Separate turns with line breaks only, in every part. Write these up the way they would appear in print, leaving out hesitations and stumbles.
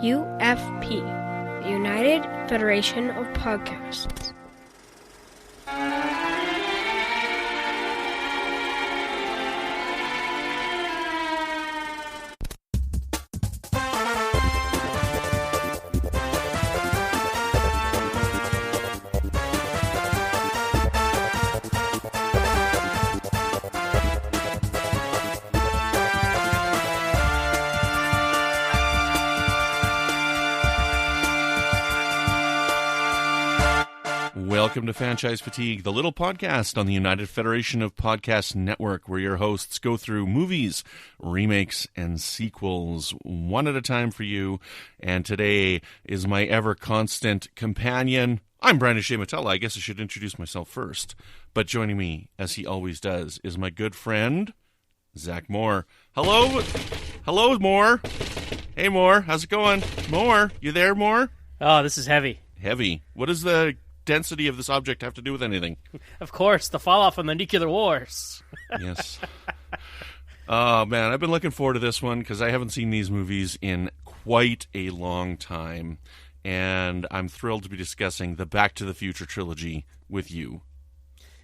UFP, the United Federation of Podcasts.
Welcome to Franchise Fatigue, the little podcast on the United Federation of Podcasts Network, where your hosts go through movies, remakes, and sequels, one at a time for you. And today is my ever-constant companion. I'm Brandon-Shea. I guess I should introduce myself first. But joining me, as he always does, is my good friend, Zach Moore. Hello? Hello, Moore. Hey, Moore. How's it going? Moore, you there, Moore?
Oh, this is heavy.
Heavy. What does the density of this object have to do with anything?
Of course, the fallout from the nuclear wars.
Yes. Oh, man, I've been looking forward to this one because I haven't seen these movies in quite a long time, and I'm thrilled to be discussing the Back to the Future trilogy with you.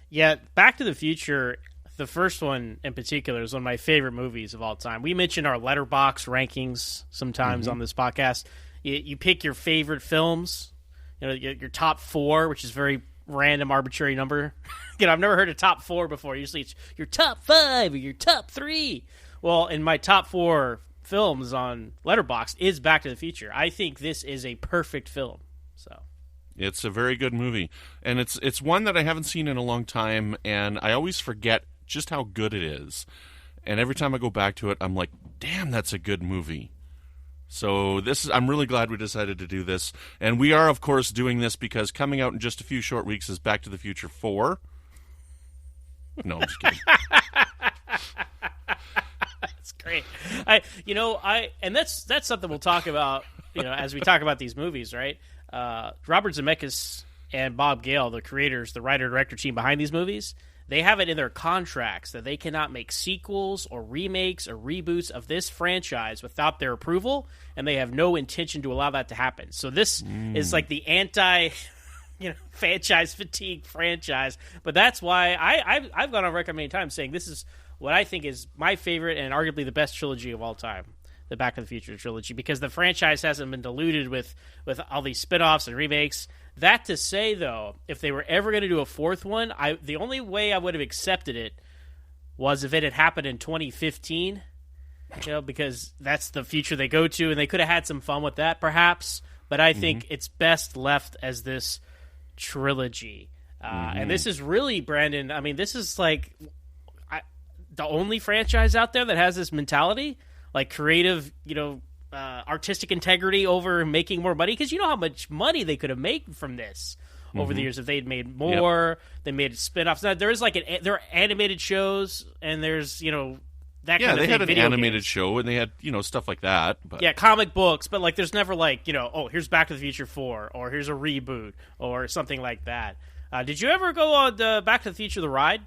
Yeah, Back to the Future, the first one in particular, is one of my favorite movies of all time. We mentioned our letterbox rankings sometimes on this podcast. You pick your favorite films, you know, your top four, which is a very random, arbitrary number. I've never heard of top four before. Usually it's your top five or your top three. Well, in my top four films on Letterboxd is Back to the Future. I think this is a perfect film. So
it's a very good movie, and it's one that I haven't seen in a long time, and I always forget just how good it is. And every time I go back to it, I'm like, damn, that's a good movie. So I'm really glad we decided to do this. And we are, of course, doing this because coming out in just a few short weeks is Back to the Future 4. No, I'm just kidding.
That's great. And that's something we'll talk about, as we talk about these movies, right? Robert Zemeckis and Bob Gale, the creators, the writer-director team behind these movies, they have it in their contracts that they cannot make sequels or remakes or reboots of this franchise without their approval, and they have no intention to allow that to happen. So this is like the franchise fatigue franchise. But that's why I've gone on record many times saying this is what I think is my favorite and arguably the best trilogy of all time, the Back to the Future trilogy, because the franchise hasn't been diluted with all these spinoffs and remakes. That to say, though, if they were ever going to do a fourth one, the only way I would have accepted it was if it had happened in 2015, because that's the future they go to, and they could have had some fun with that, perhaps. But I think it's best left as this trilogy. And this is really, Brandon, I mean, this is like the only franchise out there that has this mentality, like creative, artistic integrity over making more money, because you know how much money they could have made from this over the years if they'd made more. They made spin-offs. Now, there is there are animated shows, and there's that kind of thing.
Yeah, they had an animated
games.
show, and they had stuff like that. But
yeah, comic books, but there's never here's Back to the Future 4, or here's a reboot, or something like that. Did you ever go on the Back to the Future the ride?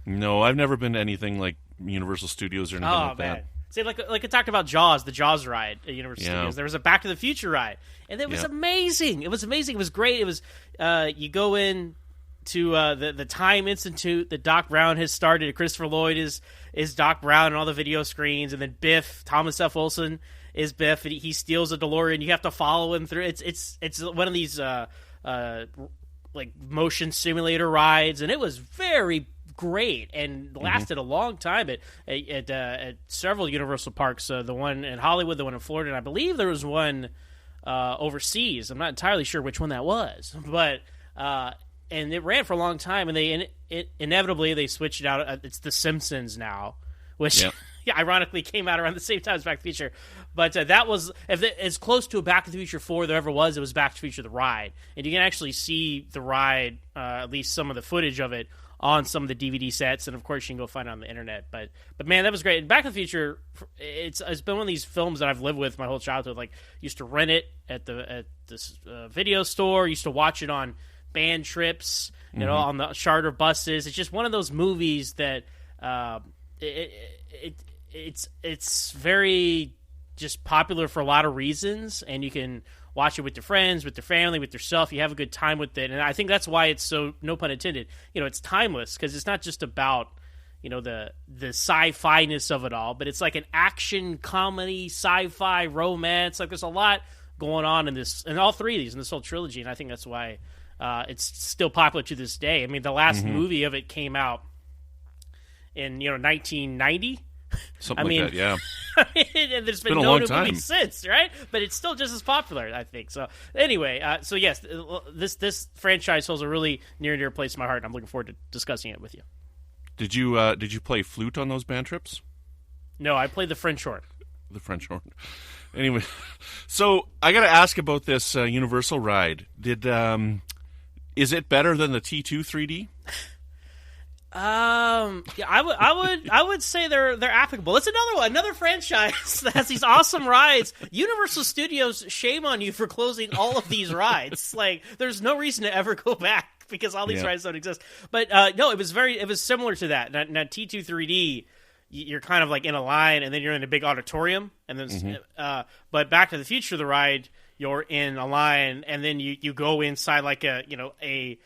No, I've never been to anything like Universal Studios or anything like
man.
that.
See, like I talked about Jaws, the Jaws ride at Universal Studios. There was a Back to the Future ride, and it was amazing. It was amazing. It was great. It was you go in to the Time Institute that Doc Brown has started. Christopher Lloyd is Doc Brown on all the video screens, and then Biff, Thomas F. Wilson is Biff, and he steals a DeLorean. You have to follow him through. It's one of these like motion simulator rides, and it was very great and lasted a long time at several Universal parks. The one in Hollywood, the one in Florida, and I believe there was one overseas. I'm not entirely sure which one that was, but and it ran for a long time. And inevitably they switched it out. It's The Simpsons now, which ironically came out around the same time as Back to the Future. But that was as close to a Back to the Future 4 there ever was. It was Back to the Future the ride, and you can actually see the ride, at least some of the footage of it, on some of the DVD sets, and of course you can go find it on the internet. But man, that was great. And Back to the Future, it's been one of these films that I've lived with my whole childhood. Like, used to rent it at this video store, used to watch it on band trips, on the charter buses. It's just one of those movies that it's very just popular for a lot of reasons, and you can watch it with your friends, with your family, with yourself. You have a good time with it, and I think that's why it's so, no pun intended, it's timeless, because it's not just about the sci-fi-ness of it all, but it's like an action comedy, sci-fi, romance. Like there's a lot going on in all three of these, in this whole trilogy, and I think that's why it's still popular to this day. I mean, the last movie of it came out in 1990.
Something like that, yeah.
And there's been no new movie since, right? But it's still just as popular, I think. So anyway, so yes, this franchise holds a really near and dear place in my heart, and I'm looking forward to discussing it with you.
Did you play flute on those band trips?
No, I played the French horn.
The French horn. Anyway, so I got to ask about this Universal ride. Is it better than the T2 3D?
Yeah, I would say they're applicable. It's another franchise that has these awesome rides. Universal Studios, shame on you for closing all of these rides. Like, there's no reason to ever go back because all these rides don't exist. But no, it was similar to that. Now T2 3D, you're kind of like in a line, and then you're in a big auditorium, and then but Back to the Future, the ride, you're in a line, and then you go inside like a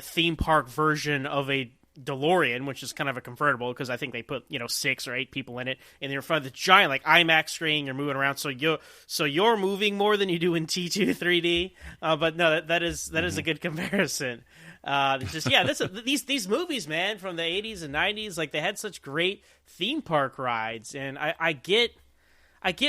theme park version of a DeLorean, which is kind of a convertible, because I think they put 6 or 8 people in it, and you're in front of the giant like IMAX screen. You're moving around, so you're moving more than you do in T2 3D. But no, that is a good comparison. These movies, man, from the 80s and 90s, like they had such great theme park rides, and I get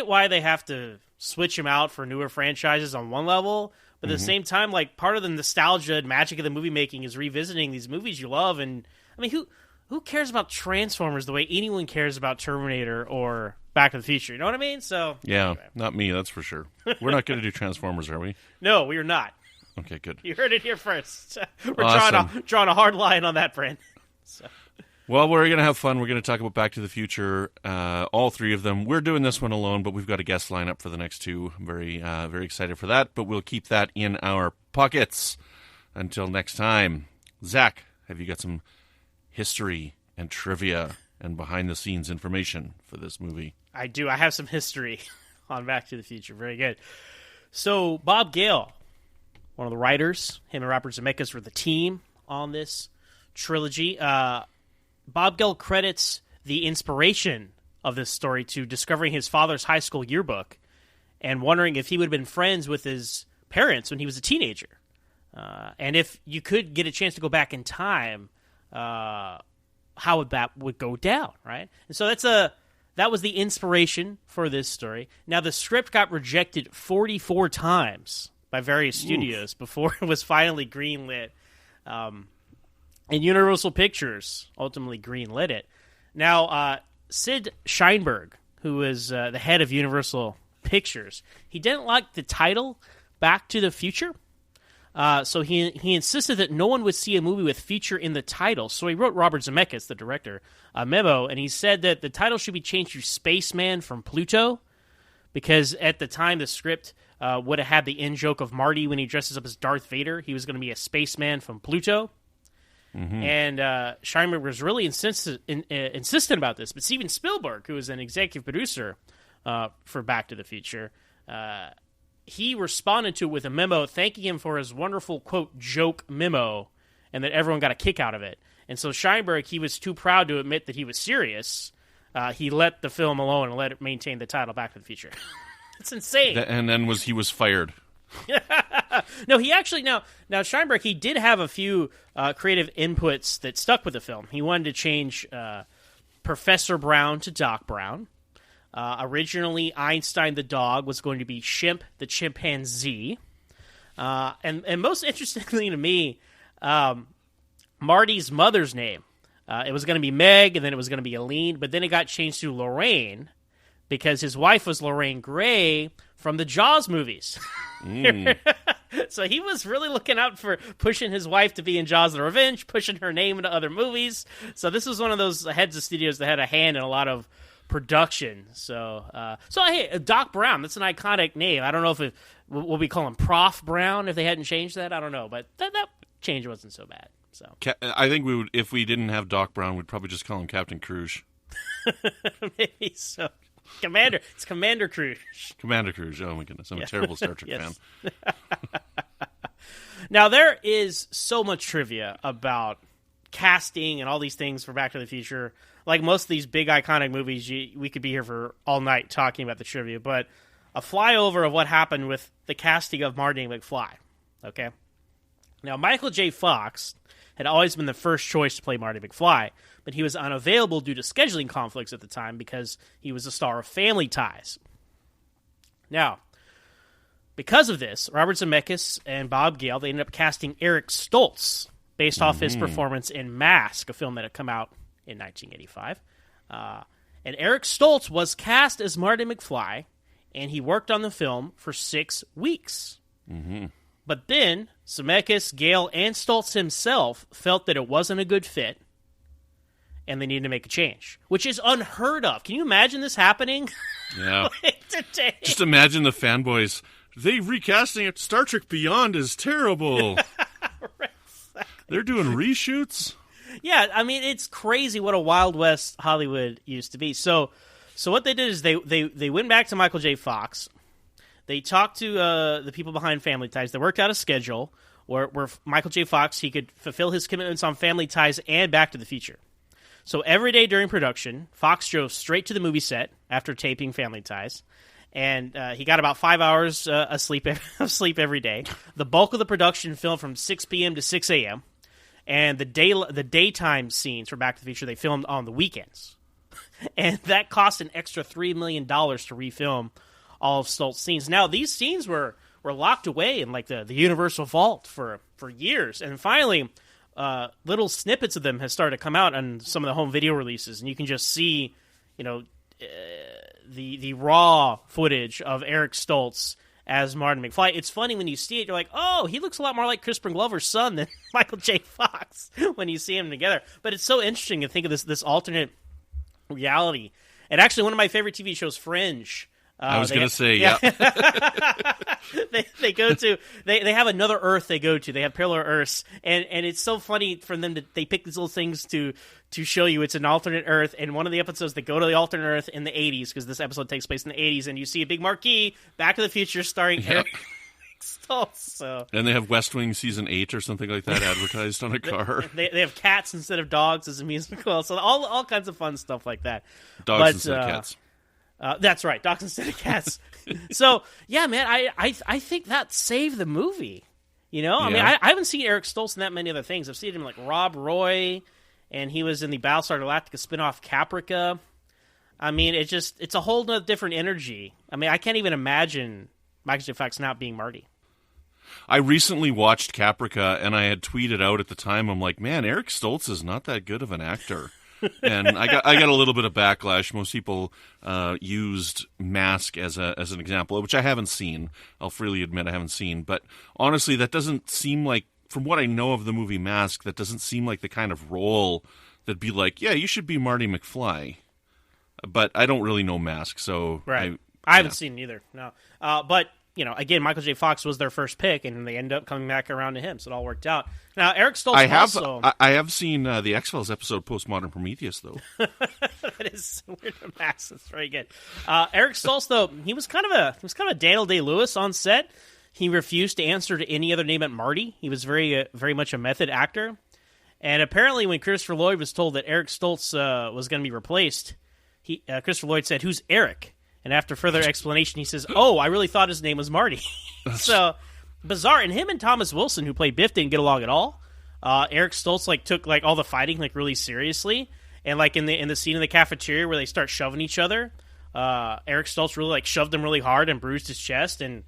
why they have to switch them out for newer franchises on one level. But at the same time, like, part of the nostalgia and magic of the movie making is revisiting these movies you love. And I mean, who cares about Transformers the way anyone cares about Terminator or Back to the Future? You know what I mean? So
anyway. Not me, that's for sure. We're not going to do Transformers, are we?
No, we are not.
Okay, good.
You heard it here first. We're
awesome.
drawing a hard line on that, Brent. So.
Well, we're going to have fun. We're going to talk about Back to the Future, all 3 of them. We're doing this one alone, but we've got a guest lineup for the next 2. I'm very excited for that, but we'll keep that in our pockets until next time. Zach, have you got some history and trivia and behind-the-scenes information for this movie?
I do. I have some history on Back to the Future. Very good. So, Bob Gale, one of the writers, him and Robert Zemeckis were the team on this trilogy. Bob Gale credits the inspiration of this story to discovering his father's high school yearbook and wondering if he would have been friends with his parents when he was a teenager. And if you could get a chance to go back in time, how would that go down, right? And so that was the inspiration for this story. Now, the script got rejected 44 times by various studios before it was finally greenlit. And Universal Pictures ultimately greenlit it. Now, Sid Sheinberg, who is the head of Universal Pictures, he didn't like the title Back to the Future. So he insisted that no one would see a movie with future in the title. So he wrote Robert Zemeckis, the director, a memo, and he said that the title should be changed to Spaceman from Pluto, because at the time the script would have had the in-joke of Marty when he dresses up as Darth Vader. He was going to be a spaceman from Pluto. And Sheinberg was really insistent about this. But Steven Spielberg, who was an executive producer for Back to the Future, he responded to it with a memo thanking him for his wonderful, quote, joke memo, and that everyone got a kick out of it. And so Sheinberg, he was too proud to admit that he was serious. He let the film alone and let it maintain the title Back to the Future. It's insane.
And then he was fired.
No, he actually now Sheinberg, he did have a few creative inputs that stuck with the film. He wanted to change Professor Brown to Doc Brown. Originally, Einstein the dog was going to be Shimp the chimpanzee. And most interestingly to me, Marty's mother's name. It was going to be Meg, and then it was going to be Aline, but then it got changed to Lorraine because his wife was Lorraine Gray from the Jaws movies. So he was really looking out for pushing his wife to be in Jaws the Revenge, pushing her name into other movies. So this was one of those heads of studios that had a hand in a lot of production. So hey, Doc Brown, that's an iconic name. I don't know if we'll be calling Prof Brown if they hadn't changed that. I don't know, but that change wasn't so bad. So
I think we would, if we didn't have Doc Brown, we'd probably just call him Captain Cruz.
Maybe so. Commander. It's Commander Cruise.
Commander Cruise. Oh, my goodness. I'm a terrible Star Trek fan.
Now, there is so much trivia about casting and all these things for Back to the Future. Like most of these big iconic movies, we could be here for all night talking about the trivia. But a flyover of what happened with the casting of Marty McFly. Okay? Now, Michael J. Fox had always been the first choice to play Marty McFly, but he was unavailable due to scheduling conflicts at the time because he was a star of Family Ties. Now, because of this, Robert Zemeckis and Bob Gale, they ended up casting Eric Stoltz based off his performance in Mask, a film that had come out in 1985. And Eric Stoltz was cast as Marty McFly, and he worked on the film for 6 weeks.
Mm-hmm.
But then Zemeckis, Gale, and Stoltz himself felt that it wasn't a good fit, and they needed to make a change, which is unheard of. Can you imagine this happening?
Yeah.
Today?
Just imagine the fanboys. They recasting it. Star Trek Beyond is terrible.
Right, exactly.
They're doing reshoots.
Yeah, I mean, it's crazy what a Wild West Hollywood used to be. So what they did is they went back to Michael J. Fox. They talked to the people behind Family Ties. They worked out a schedule where Michael J. Fox, he could fulfill his commitments on Family Ties and Back to the Future. So every day during production, Fox drove straight to the movie set after taping Family Ties. And he got about 5 hours of sleep every day. The bulk of the production filmed from 6 p.m. to 6 a.m. And the daytime scenes for Back to the Future, they filmed on the weekends. And that cost an extra $3 million to refilm all of Stoltz's scenes. Now, these scenes were locked away in like the Universal Vault for years. And finally, little snippets of them have started to come out on some of the home video releases. And you can just see, the raw footage of Eric Stoltz as Marty McFly. It's funny when you see it, you're like, oh, he looks a lot more like Crispin Glover's son than Michael J. Fox when you see them together. But it's so interesting to think of this alternate reality. And actually, one of my favorite TV shows, Fringe.
I was going to say, yeah.
they go to they have another Earth they go to. They have parallel Earths, and it's so funny for them they pick these little things to show you it's an alternate Earth. And one of the episodes they go to the alternate Earth in the 80s because this episode takes place in the 80s, and you see a big marquee, Back to the Future, starring Eric Stoltz. So.
And they have West Wing season 8 or something like that advertised on a car.
They have cats instead of dogs as a musical, so all kinds of fun stuff like that.
Dogs instead of cats.
That's right, dogs instead of cats. So yeah, man, I think that saved the movie. I mean, I haven't seen Eric Stoltz in that many other things. I've seen him like Rob Roy, and he was in the Battlestar Galactica spinoff Caprica. I mean, it's a whole different energy. I mean, I can't even imagine Michael J. Fox not being Marty.
I recently watched Caprica, and I had tweeted out at the time, I'm like, man, Eric Stoltz is not that good of an actor. And I got a little bit of backlash. Most people used Mask as an example, which I haven't seen. I'll freely admit I haven't seen. But honestly, that doesn't seem like, from what I know of the movie Mask, that doesn't seem like the kind of role that'd be like, yeah, you should be Marty McFly. But I don't really know Mask, so...
Right. I haven't seen it either, no. But... again, Michael J. Fox was their first pick, and they ended up coming back around to him, so it all worked out. Now, Eric Stoltz
I have seen the X-Files episode Postmodern Prometheus, though.
That is weird to max. That's very good. Eric Stoltz, though, he was kind of a Daniel Day-Lewis on set. He refused to answer to any other name but Marty. He was very much a method actor. And apparently, when Christopher Lloyd was told that Eric Stoltz was going to be replaced, Christopher Lloyd said, "Who's Eric?" And after further explanation, he says, "Oh, I really thought his name was Marty." So bizarre. And him and Thomas Wilson, who played Biff, didn't get along at all. Eric Stoltz took all the fighting really seriously, and in the scene in the cafeteria where they start shoving each other, Eric Stoltz really shoved him really hard and bruised his chest. And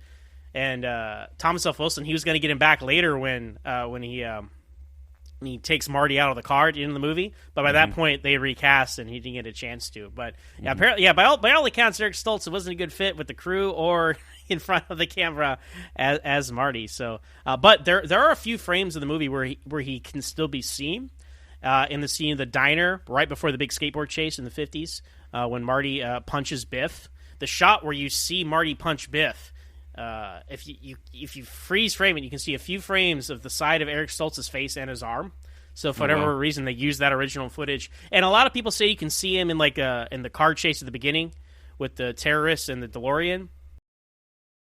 Thomas F. Wilson, he was going to get him back later when he takes Marty out of the car at the end of the movie, but by that point they recast and he didn't get a chance to. But apparently, by all accounts, Eric Stoltz, it wasn't a good fit with the crew or in front of the camera as Marty. So, but there are a few frames of the movie where he can still be seen in the scene of the diner right before the big skateboard chase in the 50s when Marty punches Biff. The shot where you see Marty punch Biff. If you freeze frame it, you can see a few frames of the side of Eric Stoltz's face and his arm. So for whatever reason, they used that original footage. And a lot of people say you can see him in in the car chase at the beginning, with the terrorists and the DeLorean.